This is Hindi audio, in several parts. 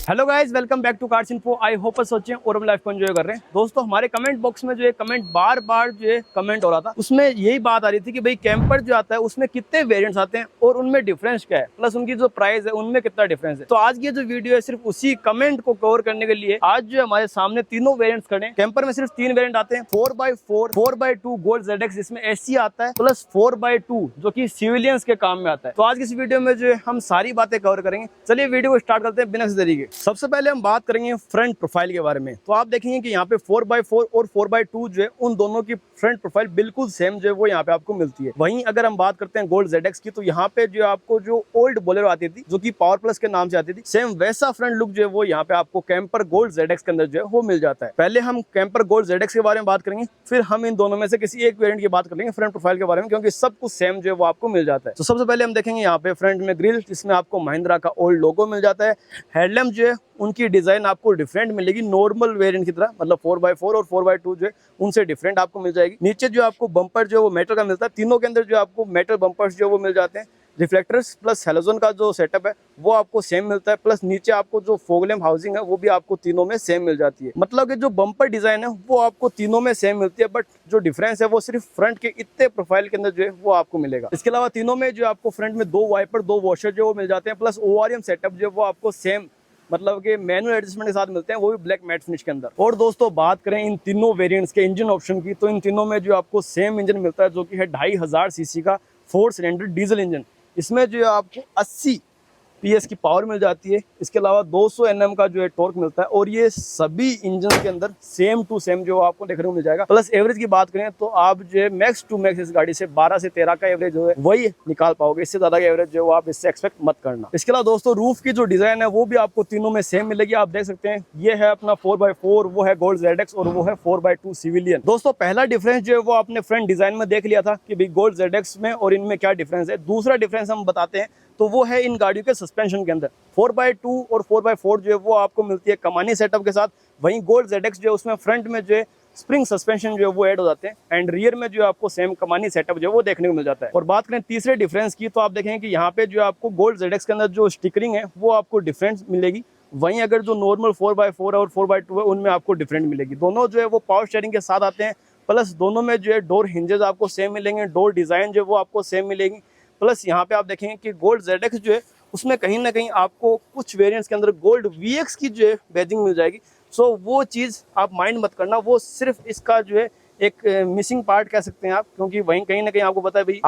Hello guys, welcome back to Cars Info. I hope सोचें और हम लाइफ को एंजॉय कर रहे हैं। दोस्तों, हमारे कमेंट बॉक्स में जो है कमेंट बार बार जो है कमेंट हो रहा था, उसमें यही बात आ रही थी कि भाई कैंपर जो आता है उसमें कितने वेरिएंट्स आते हैं और उनमें डिफरेंस क्या है, प्लस उनकी जो प्राइस है उनमें कितना डिफरेंस है। तो आज की जो वीडियो है सिर्फ उसी कमेंट को कवर करने के लिए। आज जो हमारे सामने तीनों वेरियंट्स खड़े हैं। कैंपर में सिर्फ 3 वेरियंट आते हैं, 4x4, 4x2 गोल्ड ZX जिसमें एसी आता है, प्लस 4x2 जो कि सिविलियंस के काम में आता है। तो आज की इस वीडियो में जो है हम सारी बातें कवर करेंगे। चलिए वीडियो को स्टार्ट करते हैं बिना किसी देरी के। सबसे पहले हम बात करेंगे फ्रंट प्रोफाइल के बारे में। तो आप देखेंगे कि यहाँ पे 4x4 और 4x2 जो है उन दोनों की फ्रंट प्रोफाइल बिल्कुल सेम जो है वो यहाँ पे आपको मिलती है। वहीं अगर हम बात करते हैं गोल्ड ZX की, तो यहाँ पे जो आपको जो ओल्ड बोलेरो आती थी जो कि पावर प्लस के नाम से आती थी, सेम वैसा फ्रंट लुक जो है वो यहाँ पे आपको कैंपर गोल्ड ZX के अंदर जो है वो मिल जाता है। पहले हम कैंपर गोल्ड ZX के बारे में बात करेंगे, फिर हम इन दोनों में से किसी एक वेरिएंट की बात करेंगे फ्रंट प्रोफाइल के बारे में, क्योंकि सब कुछ सेम जो है वो आपको मिल जाता है। तो सबसे पहले हम देखेंगे यहाँ पे फ्रंट में ग्रिल, जिसमें आपको महिंद्रा का ओल्ड लोगो मिल जाता है। हेडलैम्प जो है उनकी डिजाइन आपको डिफरेंट मिलेगी नॉर्मल वेरिएंट की तरह, मतलब 4x4 और 4x2 जो है उनसे डिफरेंट आपको मिल जाएगी। नीचे जो आपको बम्पर जो है वो मेटल का मिलता है। तीनों के अंदर जो आपको मेटल बम्पर्स जो वो मिल जाते हैं। रिफ्लेक्टर्स प्लस हेलोजन का जो सेटअप है वो आपको सेम मिलता है, प्लस नीचे आपको जो फॉग लैंप हाउसिंग है वो भी आपको तीनों में सेम मिल जाती है। मतलब कि जो बम्पर डिजाइन है वो आपको तीनों में सेम मिलती है, बट जो डिफरेंस है वो सिर्फ फ्रंट के इतने प्रोफाइल के अंदर जो है वो आपको मिलेगा। इसके अलावा तीनों में जो आपको फ्रंट में 2 वाइपर 2 वॉशर जो वो मिल जाते हैं, प्लस ORM सेटअप जो वो आपको सेम मतलब कि मैनुअल एडजस्टमेंट के साथ मिलते हैं, वो भी ब्लैक मैट फिनिश के अंदर। और दोस्तों बात करें इन तीनों वेरिएंट्स के इंजन ऑप्शन की, तो इन तीनों में जो आपको सेम इंजन मिलता है जो कि है 2500 सीसी का 4 सिलेंडर डीजल इंजन। इसमें जो आपको 80 PS की पावर मिल जाती है। इसके अलावा 200 Nm का जो है टॉर्क मिलता है, और ये सभी इंजन के अंदर सेम टू सेम जो आपको देखने को मिल जाएगा। प्लस एवरेज की बात करें तो आप जो है मैक्स टू मैक्स इस गाड़ी से 12 से 13 का एवरेज जो है वही निकाल पाओगे। इससे ज्यादा का एवरेज जो है आप इससे एक्सपेक्ट मत करना। इसके अलावा दोस्तों रूफ की जो डिजाइन है वो भी आपको तीनों में सेम मिलेगी। आप देख सकते हैं ये है अपना 4x4, वो है गोल्ड ZX और वो है 4x2 सिविलियन। दोस्तों पहला डिफरेंस जो है वो आपने फ्रंट डिजाइन में देख लिया था कि भाई गोल्ड ZX में और इनमें क्या डिफरेंस है। दूसरा डिफरेंस हम बताते हैं, तो वो है इन गाड़ियों के सस्पेंशन के अंदर। 4x2 और 4x4 जो है वो आपको मिलती है कमानी सेटअप के साथ। वहीं गोल्ड ZX जो है उसमें फ्रंट में जो है स्प्रिंग सस्पेंशन जो है वो ऐड हो जाते हैं, एंड रियर में जो है आपको सेम कमानी सेटअप जो है वो देखने को मिल जाता है। और बात करें तीसरे डिफरेंस की, तो आप देखेंगे कि यहाँ पे जो आपको गोल्ड ZX के अंदर जो स्टिकरिंग है वो आपको डिफरेंट मिलेगी। वहीं अगर जो नॉर्मल 4x4 और 4x2 है उनमें आपको डिफरेंट मिलेगी। दोनों जो है वो पावर स्टीयरिंग के साथ आते हैं, प्लस दोनों में जो है डोर हिंजेस आपको सेम मिलेंगे, डोर डिजाइन जो है वो आपको सेम मिलेगी। प्लस यहाँ पे आप देखेंगे कि गोल्ड ZX जो है उसमें कहीं ना कहीं आपको कुछ वेरिएंट्स के अंदर गोल्ड VX की जो है बैजिंग मिल जाएगी। सो वो चीज़ आप माइंड मत करना, वो सिर्फ इसका जो है एक मिसिंग पार्ट कह सकते हैं आप, क्योंकि वहीं कहीं ना कहीं आपको पता है भाई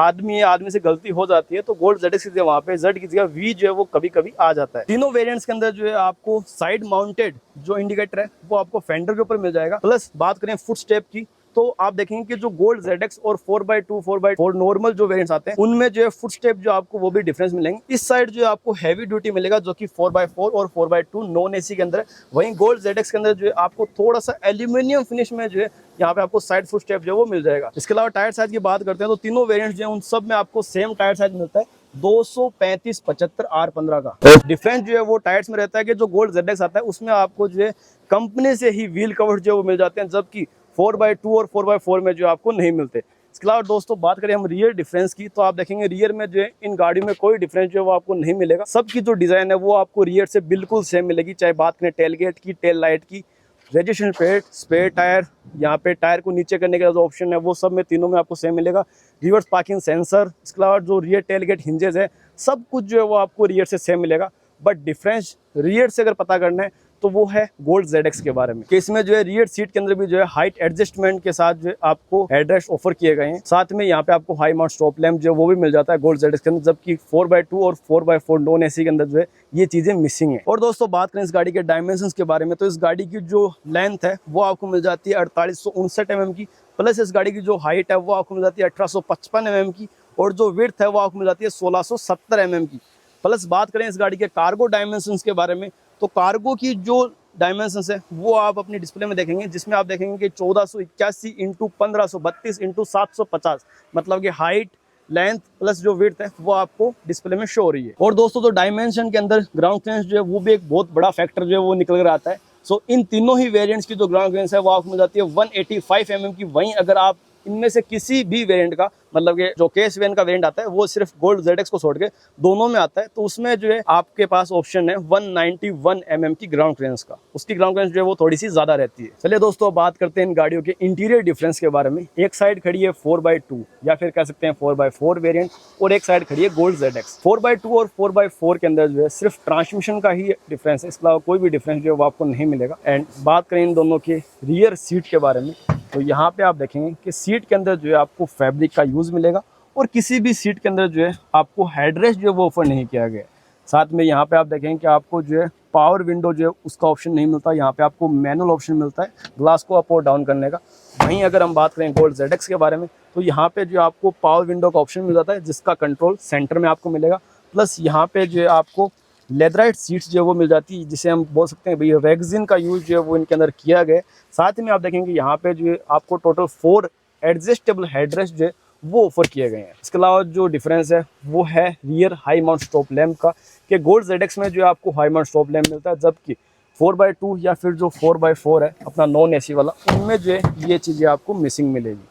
आदमी से गलती हो जाती है, तो गोल्ड ZX की जगह वहाँ पे Z की जगह V जो है वो कभी कभी आ जाता है। तीनों वेरिएंट्स के अंदर जो है आपको साइड माउंटेड जो इंडिकेटर है वो आपको फेंडर के ऊपर मिल जाएगा। प्लस बात करें फुट स्टेप की, तो आप देखेंगे कि जो गोल्ड ZX और 4x2 4x4 नॉर्मल जो वेरिएंट्स आते हैं उनमें जो है फुट स्टेप जो आपको वो भी डिफरेंस मिलेंगे। इस साइड जो है आपको हैवी ड्यूटी मिलेगा जो कि 4x4 और 4x2 नॉन AC के अंदर है। वहीं गोल्ड ZX के अंदर जो है आपको थोड़ा सा एल्यूमिनियम फिनिश में जो है यहाँ पे आपको साइड फुट स्टेप जो है वो मिल जाएगा। इसके अलावा टायर साइज की बात करते हैं तो तीनों वेरिएंट्स जो है उन सब में आपको सेम टायर साइज मिलता है, 235/75 R15 का। डिफरेंस जो है वो टायर्स में रहता है कि जो गोल्ड ZX आता है उसमें आपको जो है कंपनी से ही व्हील कवर जो है वो मिल जाते हैं, जबकि 4x2 और 4x4 में जो आपको नहीं मिलते। इसके अलावा दोस्तों बात करें हम रियर डिफरेंस की, तो आप देखेंगे रियर में जो है इन गाड़ियों में कोई डिफरेंस जो है वो आपको नहीं मिलेगा। सबकी जो डिजाइन है वो आपको रियर से बिल्कुल सेम मिलेगी, चाहे बात करें टेल गेट की, टेल लाइट की, रजिस्ट्रेशन प्लेट, स्पेयर टायर, यहाँ पे टायर को नीचे करने का जो ऑप्शन है वो सब में तीनों में आपको सेम मिलेगा। रिवर्स पार्किंग सेंसर, इसके अलावा जो रियर टेल गेट हिंजेस है सब कुछ जो है वो आपको रियर से सेम मिलेगा। बट डिफरेंस रियर से अगर पता करना है तो वो है गोल्ड ZX के बारे में, कि इसमें जो है रियर सीट के अंदर भी जो है हाइट एडजस्टमेंट के साथ जो है आपको हेडरेस्ट ऑफर किए गए हैं। साथ में यहाँ पे आपको हाई माउंट स्टॉप लैंप जो है वो भी मिल जाता है गोल्ड ZX के अंदर, जबकि 4x2 और 4x4 नॉन AC के अंदर जो है ये चीजें मिसिंग है। और दोस्तों बात करें इस गाड़ी के डायमेंशंस के बारे में, तो इस गाड़ी की जो लेंथ है वो आपको मिल जाती है 4859 mm की, प्लस इस गाड़ी की जो हाइट है वो आपको मिल जाती है 1855 mm की, और जो विड्थ है वो आपको मिल जाती है 1670 mm की। प्लस बात करें इस गाड़ी के कार्गो डायमेंशंस के बारे में, तो कार्गो की जो डायमेंशंस है वो आप अपनी डिस्प्ले में देखेंगे, जिसमें आप देखेंगे कि 1481 × 1532 × 750, मतलब कि हाइट लेंथ प्लस जो विड्थ है वो आपको डिस्प्ले में शो हो रही है। और दोस्तों तो डायमेंशन के अंदर ग्राउंड क्लियरेंस जो है वो भी एक बहुत बड़ा फैक्टर जो है वो निकल कर आता है। सो इन तीनों ही वेरिएंट्स की जो ग्राउंड क्लियरेंस है वो आपको मिल जाती है 185 mm की। वहीं अगर आप इनमें से किसी भी वेरिएंट का, मतलब कि जो KS का वेरिएंट आता है वो सिर्फ गोल्ड ZX को छोड़ के दोनों में आता है, तो उसमें जो है आपके पास ऑप्शन है 191 mm की ग्राउंड क्लियरेंस का। उसकी ग्राउंड क्लियरेंस जो है वो थोड़ी सी ज्यादा रहती है। चलिए दोस्तों, बात करते हैं इन गाड़ियों के इंटीरियर डिफरेंस के बारे में। एक साइड खड़ी है 4x2 या फिर कह सकते हैं 4x4 वेरिएंट, और एक साइड खड़ी है गोल्ड ZX। 4x2 और 4x4 के अंदर जो है सिर्फ ट्रांसमिशन का ही डिफरेंस है, इसके अलावा कोई भी डिफरेंस जो है वो आपको नहीं मिलेगा। एंड बात करें इन दोनों के रियर सीट के बारे में, तो यहाँ पे आप देखेंगे कि सीट के अंदर जो है आपको फैब्रिक का यूज मिलेगा, और किसी भी सीट के अंदर जो है आपको हेडरेस्ट जो है वो ऑफर नहीं किया गया है। साथ में यहाँ पे आप देखेंगे कि आपको जो है पावर विंडो जो है उसका ऑप्शन नहीं मिलता, यहाँ पे आपको मैनुअल ऑप्शन मिलता है ग्लास को अप और डाउन करने का। वहीं अगर हम बात करें गोल्ड ZX के बारे में, तो यहाँ पे जो आपको पावर विंडो का ऑप्शन मिल जाता है, जिसका कंट्रोल सेंटर में आपको मिलेगा। प्लस यहाँ पे जो है आपको लेदराइट सीट्स जो है वो मिल जाती है, जिसे हम बोल सकते हैं भैया रेक्सिन का यूज जो है वो इनके अंदर किया गया है। साथ में आप देखेंगे यहाँ पे जो है आपको टोटल 4 एडजस्टेबल हेडरेस्ट जो है वो ऑफर किए गए हैं। इसके अलावा जो डिफरेंस है वो है rear high mount stop lamp का, कि गोल्ड ZX में जो है आपको हाई माउंट स्टॉप लैम्प मिलता है, जबकि 4x2 या फिर जो 4x4 है अपना नॉन AC वाला, उनमें जो है ये चीज़ें आपको मिसिंग मिलेगी।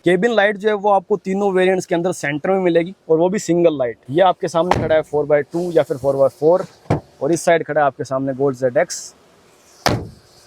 केबिन लाइट जो है वो आपको तीनों वेरिएंट्स के अंदर सेंटर में मिलेगी, और वो भी सिंगल लाइट। ये आपके सामने खड़ा है 4x2 या फिर 4x4, और इस साइड खड़ा है आपके सामने गोल्ड ZX।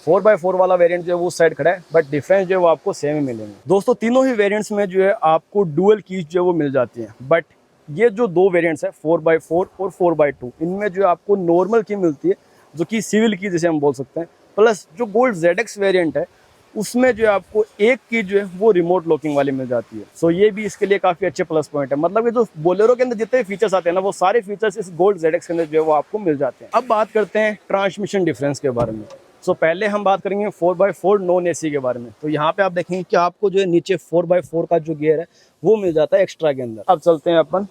4x4 वाला वेरिएंट जो है वो उस साइड खड़ा है, बट डिफरेंस जो है वो आपको सेम ही मिलेंगे। दोस्तों तीनों ही वेरिएंट्स में जो है आपको डुअल कीज जो है वो मिल जाती हैं, बट ये जो दो वेरिएंट्स है 4x4 और 4x2, इनमें जो है आपको नॉर्मल की मिलती है, जो कि सिविल की जिसे हम बोल सकते हैं। प्लस जो गोल्ड ZX वेरिएंट है उसमें जो है आपको एक की जो है वो रिमोट लॉकिंग वाली मिल जाती है। सो ये भी इसके लिए काफ़ी अच्छे प्लस पॉइंट है। मतलब कि जो बोलेरो के अंदर जितने फीचर्स आते हैं ना, वो सारे फीचर्स इस गोल्ड ZX के अंदर जो है वो आपको मिल जाते हैं। अब बात करते हैं ट्रांसमिशन डिफरेंस के बारे में। सो पहले हम बात करेंगे 4x4 नॉन AC के बारे में। तो यहाँ पे आप देखेंगे कि आपको जो है नीचे 4x4 का जो गियर है वो मिल जाता है एक्स्ट्रा के अंदर। अब चलते हैं अपन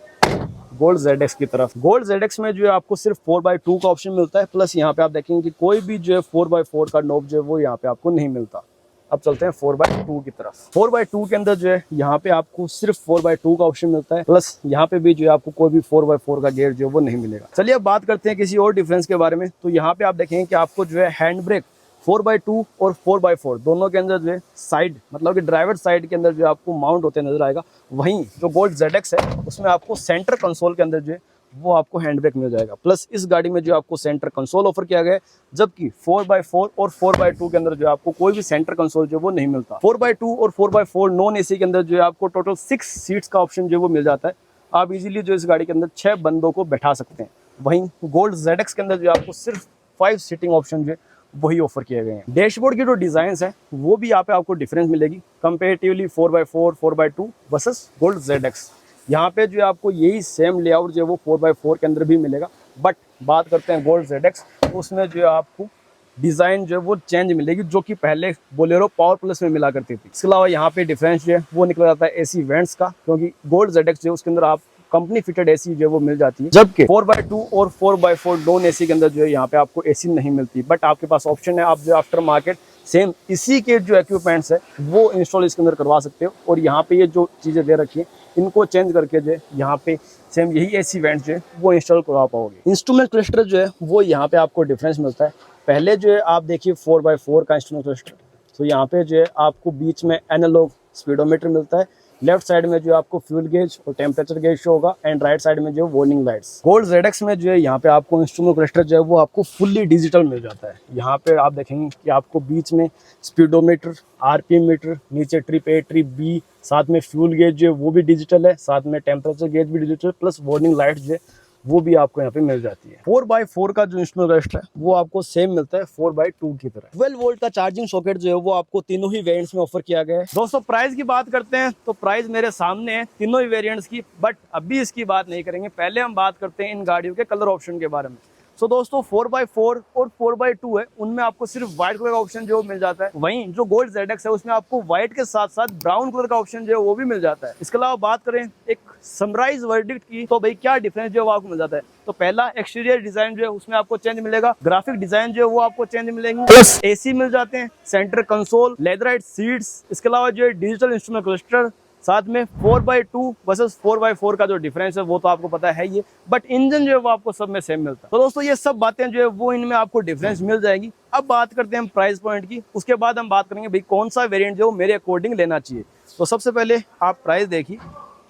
गोल्ड ZX की तरफ। गोल्ड ZX में जो है आपको सिर्फ 4x2 का ऑप्शन मिलता है, प्लस यहाँ पे आप देखेंगे कि कोई भी जो है 4x4 का नॉब जो है वो यहाँ पे आपको नहीं मिलता। अब चलते हैं 4x2 की तरफ। 4x2 के अंदर जो है यहाँ पे आपको सिर्फ 4x2 का ऑप्शन मिलता है, प्लस यहाँ पे भी जो है आपको कोई भी 4x4 का गियर जो है वो नहीं मिलेगा। चलिए अब बात करते हैं किसी और डिफरेंस के बारे में। तो यहाँ पे आप देखेंगे कि आपको जो है हैंड ब्रेक 4x2 और 4x4 दोनों के अंदर जो है साइड, मतलब कि ड्राइवर साइड के अंदर जो आपको माउंट होते नजर आएगा। वहीं जो गोल्ड ZX है उसमें आपको सेंटर कंसोल के अंदर जो है वो आपको हैंड ब्रेक मिल जाएगा। प्लस इस गाड़ी में जो आपको सेंटर कंसोल ऑफर किया गया है, जबकि 4x4 और 4x2 के अंदर जो आपको कोई भी सेंटर कंसोल जो वो नहीं मिलता। 4x2 और 4x4 नॉन AC के अंदर जो है आपको टोटल 6 सीट्स का ऑप्शन जो वो मिल जाता है। आप इजीली जो इस गाड़ी के अंदर 6 बंदों को बैठा सकते हैं। वहीं गोल्ड ZX के अंदर जो आपको सिर्फ 5 सीटिंग ऑप्शन जो वही ऑफर किए गए हैं। डैशबोर्ड की जो डिजाइन है वो भी यहाँ पे आपको डिफरेंस मिलेगी comparatively 4x4 4x2 versus gold ZX। यहाँ पे जो है आपको यही सेम लेआउट जो है वो 4x4 के अंदर भी मिलेगा, बट बात करते हैं गोल्ड ZX, उसमें जो है आपको डिज़ाइन जो है वो चेंज मिलेगी, जो कि पहले बोलेरो पावर प्लस में मिला करती थी। इसके अलावा यहाँ पे डिफरेंस जो है वो निकल जाता है AC वेंट्स का, क्योंकि गोल्ड ZX जो है उसके अंदर आप कंपनी फिटेड AC जो है वो मिल जाती है, जबकि 4x2 और 4x4 नॉन AC के अंदर जो है यहाँ पे आपको AC नहीं मिलती। बट आपके पास ऑप्शन है, आप जो आफ्टर मार्केट सेम इसी के जो इक्विपमेंट्स है वो इंस्टॉल इसके अंदर करवा सकते हो। और यहाँ पे ये जो चीज़ें दे रखी है इनको चेंज करके जो है यहाँ पे सेम यही AC वेंट जो है वो इंस्टॉल करवा पाओगे। इंस्ट्रूमेंट क्लस्टर जो है वो यहाँ पे आपको डिफरेंस मिलता है। पहले जो है आप देखिए 4x4 का इंस्ट्रूमेंट क्लस्टर, तो यहाँ पे जो है आपको बीच में एनालॉग स्पीडोमीटर मिलता है, लेफ्ट साइड में जो आपको फ्यूल गेज और टेम्परेचर गेज शो होगा, एंड राइट साइड में जो वार्निंग लाइट्स। गोल्ड ZX में जो है यहाँ पे आपको इंस्ट्रूमेंट क्लस्टर जो है वो आपको फुल्ली डिजिटल मिल जाता है। यहाँ पे आप देखेंगे कि आपको बीच में स्पीडोमीटर, RPM मीटर, नीचे ट्रिप A ट्रिप B, साथ में फ्यूल गेज जो है वो भी डिजिटल है, साथ में टेम्परेचर गेज भी डिजिटल, प्लस वार्निंग लाइट जो है वो भी आपको यहाँ पे मिल जाती है। 4x4 का जो इंस्ट्रूमेंट क्लस्टर है वो आपको सेम मिलता है 4x2 की तरह। 12 वोल्ट का चार्जिंग सॉकेट जो है वो आपको तीनों ही वेरिएंट्स में ऑफर किया गया है। दोस्तों प्राइस की बात करते हैं तो प्राइस मेरे सामने है तीनों ही वेरिएंट्स की, बट अभी इसकी बात नहीं करेंगे। पहले हम बात करते हैं इन गाड़ियों के कलर ऑप्शन के बारे में। सो दोस्तों 4x4 और 4x2 है, उनमें आपको सिर्फ व्हाइट कलर का ऑप्शन जो मिल जाता है। वहीं जो गोल्ड ZX है उसमें आपको व्हाइट के साथ साथ ब्राउन कलर का ऑप्शन जो है वो भी मिल जाता है। इसके अलावा बात करें एक समराइज वर्डिक्ट की, तो भाई क्या डिफरेंस जो है वो आपको मिल जाता है। तो पहला एक्सटीरियर डिजाइन जो है उसमें आपको चेंज मिलेगा, ग्राफिक डिजाइन जो है वो आपको चेंज मिलेंगे, प्लस AC मिल जाते हैं, सेंटर कंसोल, लेदराइट सीट्स, इसके अलावा जो है डिजिटल इंस्ट्रूमेंट क्लस्टर, साथ में 4x2 वर्सेस 4x4 का जो डिफरेंस है वो तो आपको पता है ही है, बट इंजन जो है वो आपको सब में सेम मिलता है। तो दोस्तों ये सब बातें जो है वो इनमें आपको डिफरेंस मिल जाएगी। अब बात करते हैं हम प्राइस पॉइंट की, उसके बाद हम बात करेंगे भाई कौन सा वेरिएंट जो मेरे अकॉर्डिंग लेना चाहिए। तो सबसे पहले आप प्राइस देखिए,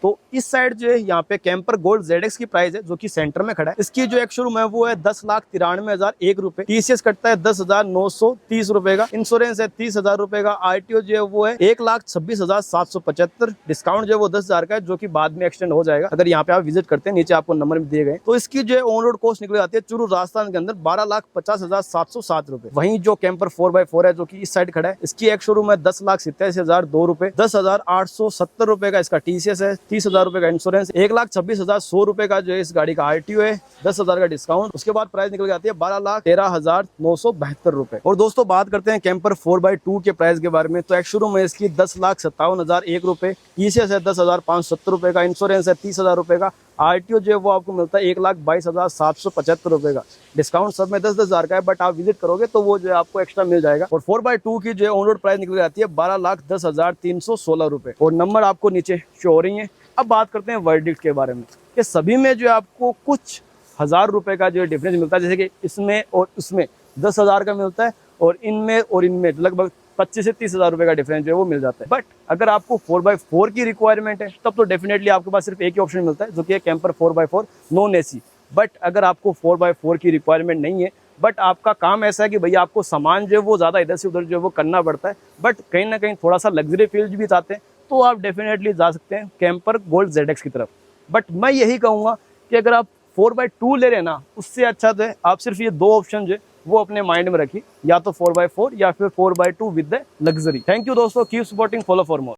तो इस साइड जो है यहाँ पे कैंपर गोल्ड ZX की प्राइस है जो कि सेंटर में खड़ा है। इसकी जो एक शोरूम है वो है 10,93,001 रुपए, TCS कटता है 10,930 रुपए का, इंश्योरेंस है 30,000 रुपए का, RTO जो है वो है 1,26,775, डिस्काउंट जो है वो 10,000 का है जो कि बाद में एक्सटेंड हो जाएगा अगर यहाँ पे आप विजिट करते हैं, नीचे आपको नंबर भी दिए गए। तो इसकी जो है ऑन रोड कॉस्ट निकल जाती है चुरू राजस्थान के अंदर 12,50,707 रुपए। वहीं जो कैंपर 4x4 है जो कि इस साइड खड़ा है, इसकी एक शोरूम है 10,87,002 रुपए, 10,870 रुपए का इसका TCS है, 30,000 रुपए का इंश्योरेंस, 1,26,100 रुपए का जो है इस गाड़ी का RTO है, 10,000 का डिस्काउंट, उसके बाद प्राइस निकल जाती है 12,13,972 रुपए। और दोस्तों बात करते हैं कैंपर 4x2 के प्राइस के बारे में, तो एक शुरू में इसकी 10,57,001 रुपए, TCS है 10,570 रुपए का, इंश्योरेंस है 30,000 रुपए का, RTO जो है वो आपको मिलता है 1,22,775 रुपए का, डिस्काउंट सब में 10,000 का है, बट आप विजिट करोगे तो वो जो है आपको एक्स्ट्रा मिल जाएगा। और 4x2 की जो है ऑन रोड प्राइस निकल जाती है 12,10,316 रुपए, और नंबर आपको नीचे शो हो रही है। अब बात करते हैं वर्डिक्ट के बारे में, कि सभी में जो है आपको कुछ 1,000 रुपए का जो है डिफरेंस मिलता है, जैसे कि इसमें और उसमें 10,000 का मिलता है, और इनमें लगभग 25 से 30,000 रुपए का डिफरेंस जो है वो मिल जाता है। बट अगर आपको 4x4 की रिक्वायरमेंट है तब तो डेफिनेटली आपके पास सिर्फ एक ही ऑप्शन मिलता है जो कि है camper 4x4 non AC। But अगर आपको 4x4 की रिक्वायरमेंट नहीं है, बट आपका काम ऐसा है कि भैया आपको सामान जो है वो ज़्यादा इधर से उधर जो है वो करना पड़ता है, बट कहीं ना कहीं थोड़ा सा लग्जरी फील्ड भी चाहते हैं, तो आप डेफिनेटली जा सकते हैं कैंपर गोल्ड ZX की तरफ। बट मैं यही कहूँगा कि अगर आप 4x2 ले रहे हैं ना, उससे अच्छा तो है आप सिर्फ ये दो ऑप्शन जो है वो अपने माइंड में रखिए, या तो 4x4 या फिर 4x2 with the luxury. Thank you दोस्तों, keep supporting, follow for more.